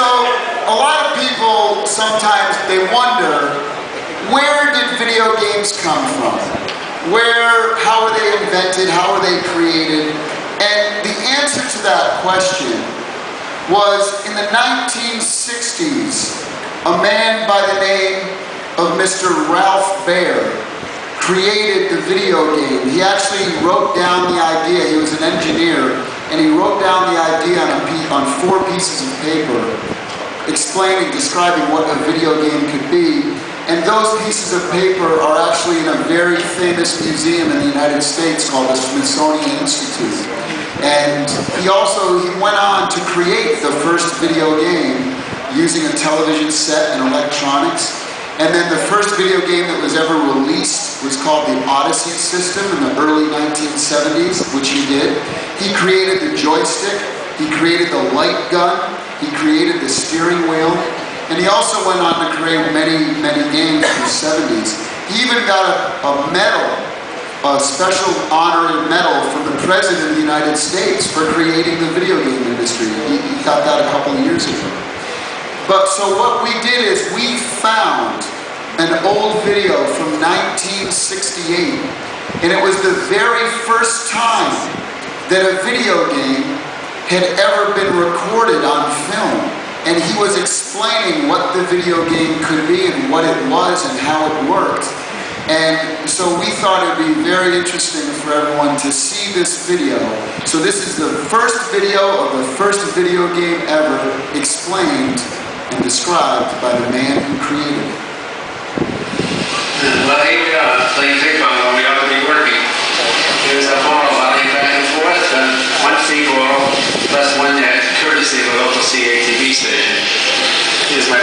So a lot of people sometimes they wonder, where did video games come from? How were they invented? How were they created? And the answer to that question was in the 1960s, a man by the name of Mr. Ralph Baer created the video game. He actually wrote down the idea. He was an engineer, and he wrote down the idea on 4 pieces of paper, describing what a video game could be. And those pieces of paper are actually in a very famous museum in the United States called the Smithsonian Institute. And he went on to create the first video game using a television set and electronics. And then the first video game that was ever released was called the Odyssey system in the early 1970s, which he did. He created the joystick, he created the light gun, he created the steering wheel, and he also went on to create many, many games in the 70s. He even got a medal, a special honorary medal from the President of the United States for creating the video game industry. He got that a couple of years ago. But so what we did is we found an old video from 1968, and it was the very first time that a video game had ever been recorded on film. And he was explaining what the video game could be and what it was and how it worked. And so we thought it would be very interesting for everyone to see this video. So this is the first video of the first video game ever explained and described by the man who created it. Well, here we are, playing ping pong when we ought to be working. Here's a ball volley back and forth, and 1 free ball plus 1 net, courtesy of a local CATV station. Here's my